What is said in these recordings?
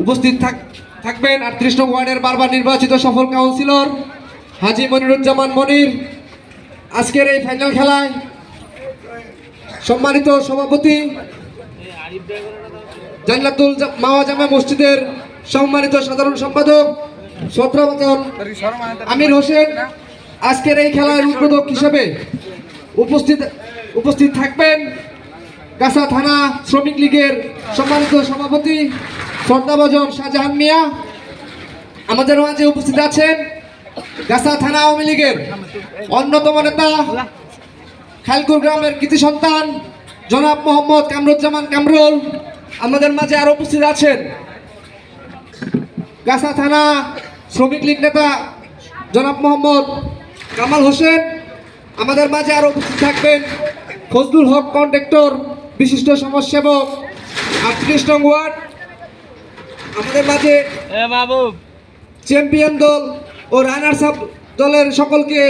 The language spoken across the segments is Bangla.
উপস্থিত থাকবেন 38 নং ওয়ার্ডের বারবার নির্বাচিত সফল কাউন্সিলর হাজী মনিরুজ্জামান মনির। আজকের এই ফাইনাল খেলায় সম্মানিত সভাপতি জান্নাতুল মাওয়া জামে মসজিদের সম্মানিত সাধারণ সম্পাদক শ্রদ্ধাভাজন আমির হোসেন আজকের এই খেলার উদ্বোধক হিসেবে উপস্থিত থাকবেন গাছা থানা শ্রমিক লীগের সম্মানিত সভাপতি শ্রদ্ধাভাজন শাহজাহান মিয়া। আমাদের মাঝে উপস্থিত আছেন গাছা থানা আওয়ামী লীগের অন্যতম নেতা খালকুর গ্রামের কৃতি সন্তান জনাব মোহাম্মদ কামরুজ্জামান কামরুল। আমাদের মাঝে আরো উপস্থিত আছেন গাছা থানা শ্রমিক লীগ নেতা জনাব মোহাম্মদ কামাল হোসেন। আমাদের মাঝে আরো উপস্থিত থাকবেন ফজলুল হক কন্ট্রাক্টর বিশিষ্ট সমাজসেবক 38 নং ওয়ার্ড। আমাদের মাঝে চ্যাম্পিয়ন দল ও রানার্স আপ দলের সকলকে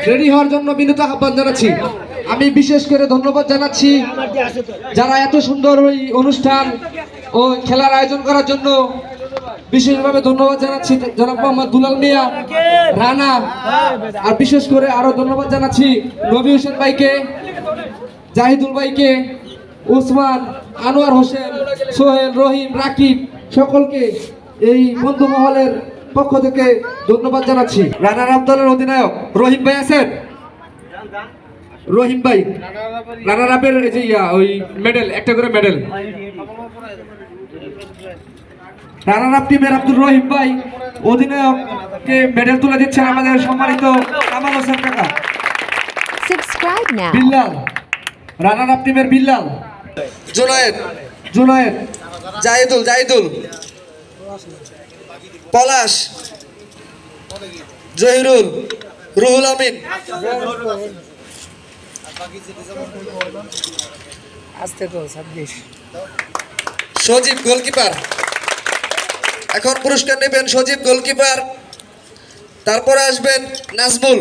রেডি হওয়ার জন্য বিনীত আহ্বান জানাচ্ছি। আমি বিশেষ করে ধন্যবাদ জানাচ্ছি যারা এত সুন্দর ওই অনুষ্ঠান ও খেলার আয়োজন করার জন্য বিশেষভাবে ধন্যবাদ জানাচ্ছি জনাব মোহাম্মদ দুলাল মিয়া রানা। আর বিশেষ করে আরো ধন্যবাদ জানাচ্ছি নবী হোসেন ভাইকে, জাহিদুল ভাইকে, উসমান, আনোয়ার হোসেন, সোহেল, রহিম, রাকিব সকলকে এই বন্ধু মহলের পক্ষ থেকে ধন্যবাদ জানাচ্ছি। রানার আপ দলের অধিনায়ক রহিম ভাই আছেন? রহিম ভাই রানার আপের যে ওই মেডেল একটা করে মেডেল রানার আপ টিমের আব্দুর রহিম ভাই অধিনায়ককে মেডেল তুলে দিচ্ছেন আমাদের সম্মানিত কামাল হোসেন কাকা। বিল্লাল রানার আপ টিমের বিল্লাল, জুনায়েদ, জাহিদুল, পলাশ, জহিরুল, রুহুল আমিন, সজীব গোলকিপার। এখন পুরস্কার নেবেন সজীব গোলকিপার, তারপরে আসবেন নাজমুল।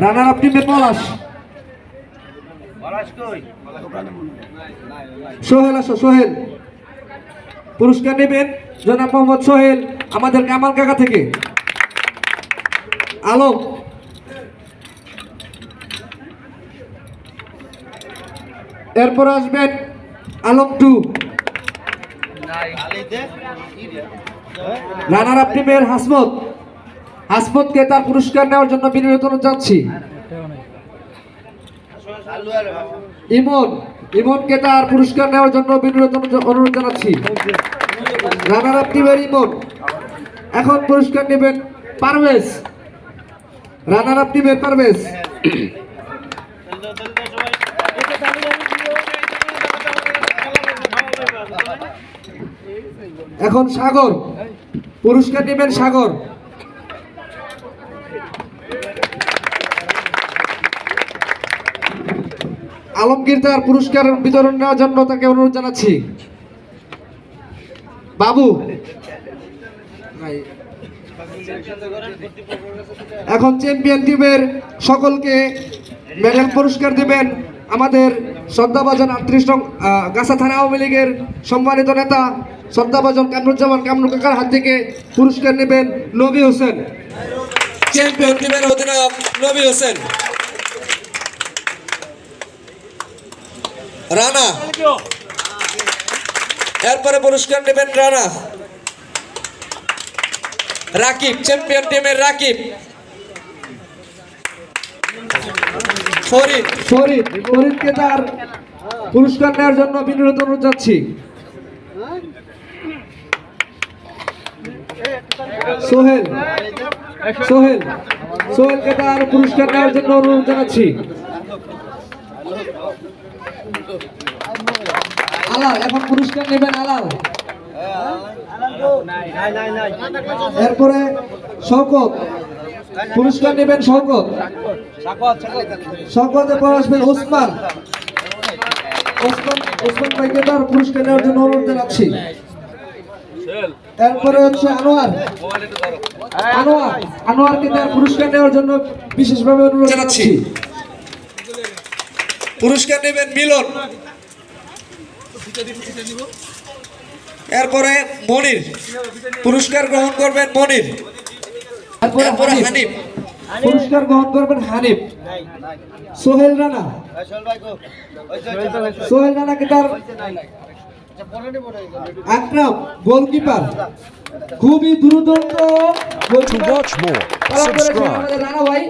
রানার আপ টিমে পলাশ, সোহেল। পুরস্কার নেবেন জনাব মোহাম্মদ সোহেল আমাদের কামাল কাকা থেকে। আলম, এরপর আসবেন আলম 2। রানার আপ টিমের হাসমতকে তার পুরস্কার নেওয়ার জন্য বিনীত অনুরোধ জানাচ্ছি। ইমনকে তার পুরস্কার নেওয়ার জন্য বিনীত অনুরোধ জানাচ্ছি। রানার আপ টিমের ইমন। এখন পুরস্কার নেবেন পারভেজ, রানার আপ টিমের পারভেজ। এখন সাগর, পুরস্কার নেবেন সাগর। আলমগীর তার পুরস্কার বিতরণ নেওয়ার জন্য তাকে অনুরোধ জানাচ্ছি। বাবু, এখন চ্যাম্পিয়ন টিমের সকলকে মেডেল পুরস্কার দিবেন আমাদের শ্রদ্ধাভাজন 38 নং গাছা থানা আওয়ামী লীগের সম্মানিত নেতা শ্রদ্ধাভাজন কামরুজ্জামান কামরু কাকার হাত থেকে পুরস্কার নেবেন নবী হোসেন, চ্যাম্পিয়ন টিমের অধিনায়ক নবী হোসেন। রানা, এরপরে পুরস্কার নেবেন রানা। রাকিব, চ্যাম্পিয়ন টিমের রাকিব। ফরিদকে তার পুরস্কার নেওয়ার জন্য বিনীত অনুরোধ জানাচ্ছি। সোহেলকে তার পুরস্কার নেওয়ার জন্য অনুরোধ জানাচ্ছি। আলাল, এখন পুরস্কার নেবেন আলাল। এরপরে শওকত, পুরস্কার নেবেন শওকত। শওকতের পর আসবেন ওসমান। ওসমান ভাইকে তার পুরস্কার নেওয়ার জন্য অনুরোধ জানাচ্ছি। তারপরে হচ্ছে আনোয়ারকে তার পুরস্কার নেওয়ার জন্য বিশেষভাবে অনুরোধ জানাচ্ছি। পুরস্কার নেবেন মিলন, এরপরে মনির পুরস্কার গ্রহণ করবেন মনির, এরপরে হানিফ পুরস্কার গ্রহণ করবেন হানিফ। সোহেল রানাকে তার আকরাম গোলকিপার, খুবই দুর্দান্ত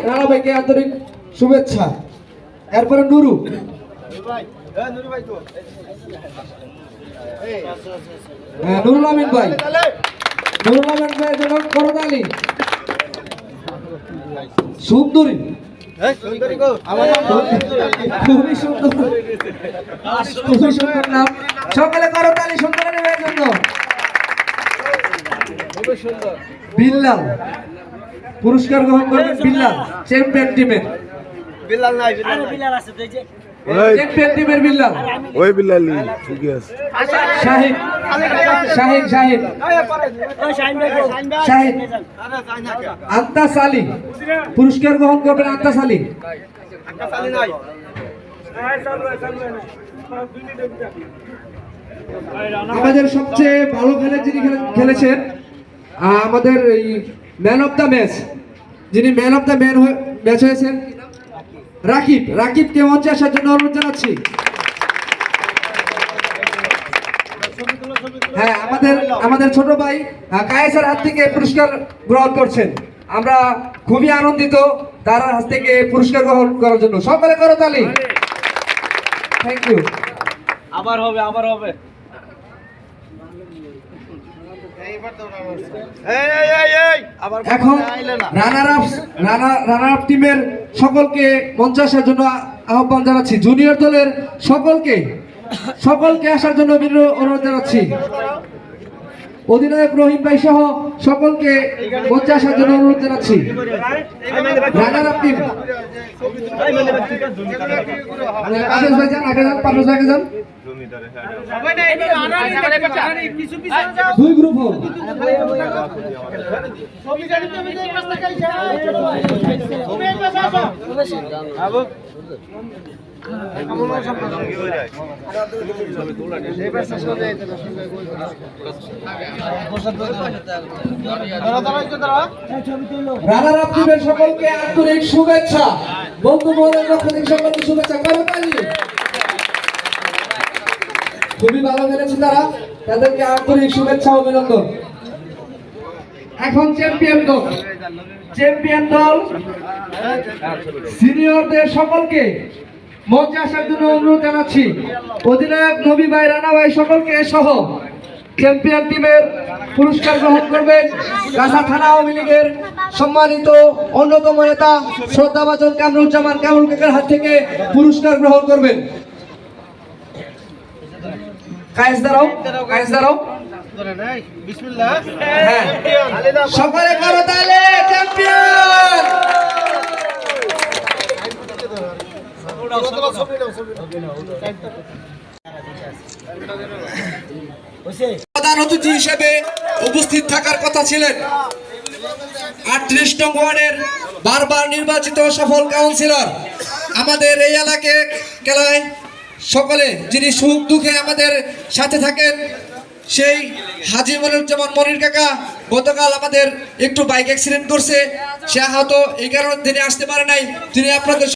রানা ভাইকে আন্তরিক শুভেচ্ছা। এরপরে নুরুল আমিন ভাই, জন্য করতালি। সুন্দরী খুবই সুন্দর নাম, সকালে করতালি সুন্দরী ভাইয়ের জন্য। বিল্লাল পুরস্কার গ্রহণ করবেন বিল্লাল, চ্যাম্পিয়ন টিমের চ্যাম্পিয়ন টিমের বিল্লাল। ওই বিল্লালি ঠিকই আছে। শাহিন আন্তাস আলী পুরস্কার গ্রহণ করবেন আন্তাস আলী। আমাদের সবচেয়ে ভালো যিনি খেলেছেন, আমাদের এই ম্যান অফ দ্য ম্যাচ, যিনি ম্যান অফ দ্য ম্যাচ হয়েছেন রাকিবকে মঞ্চে আসার জন্য অনুরোধ জানাচ্ছি। হ্যাঁ, আমাদের ছোট ভাই কায়েসের হাত থেকে পুরস্কার গ্রহণ করছেন, আমরা খুবই আনন্দিত তার হাত থেকে পুরস্কার গ্রহণ করার জন্য। সকলে করতালি। Thank you. আবার হবে এখন রানার আপ টিমের সকলকে মঞ্চে আসার জন্য আহ্বান জানাচ্ছি। জুনিয়র দলের সকলকে আসার জন্য বিনীত অনুরোধ জানাচ্ছি। অধিনায়ক রহিম ভাই সহ সকলকে মঞ্চে আসার জন্য অনুরোধ জানাচ্ছি। রানার আপ টিম দুই গ্রুপ হল। রানার আপ টিমের সকলকে আন্তরিক শুভেচ্ছা, বন্ধু মহলের পক্ষ থেকে সকলকে শুভেচ্ছা। খুবই ভালো খেলেছে তারা, তাদেরকে আন্তরিক শুভেচ্ছা ও অভিনন্দন। এখন চ্যাম্পিয়ন দল সিনিয়রদের সকলকে মঞ্চে আসার জন্য অনুরোধ জানাচ্ছি। অধিনায়ক নবী ভাই, রানা ভাই সকলকে সহ চ্যাম্পিয়ন টিমের পুরস্কার গ্রহণ করবেন গাছা থানা আওয়ামী লীগের সম্মানিত অন্যতম নেতা শ্রদ্ধাভাজন কামরুজ্জামান কামরুল কাকার হাত থেকে পুরস্কার গ্রহণ করবেন। কায়েস দাঁড়াও। হ্যাঁ, সকলে করতালি। চ্যাম্পিয়ন প্রধান অতিথি হিসেবে উপস্থিত থাকার কথা ছিলেন 38 নং ওয়ার্ডের বারবার নির্বাচিত সফল কাউন্সিলর, আমাদের এই এলাকায় সকলে যিনি সুখ দুঃখে আমাদের সাথে থাকেন, সেই হাজী মনিরুজ্জামান মনির কাকা গতকাল আমাদের একটু বাইক অ্যাক্সিডেন্ট করছে, সে আহত, এই কারণে তিনি আসতে পারে নাই। তিনি আপনাদের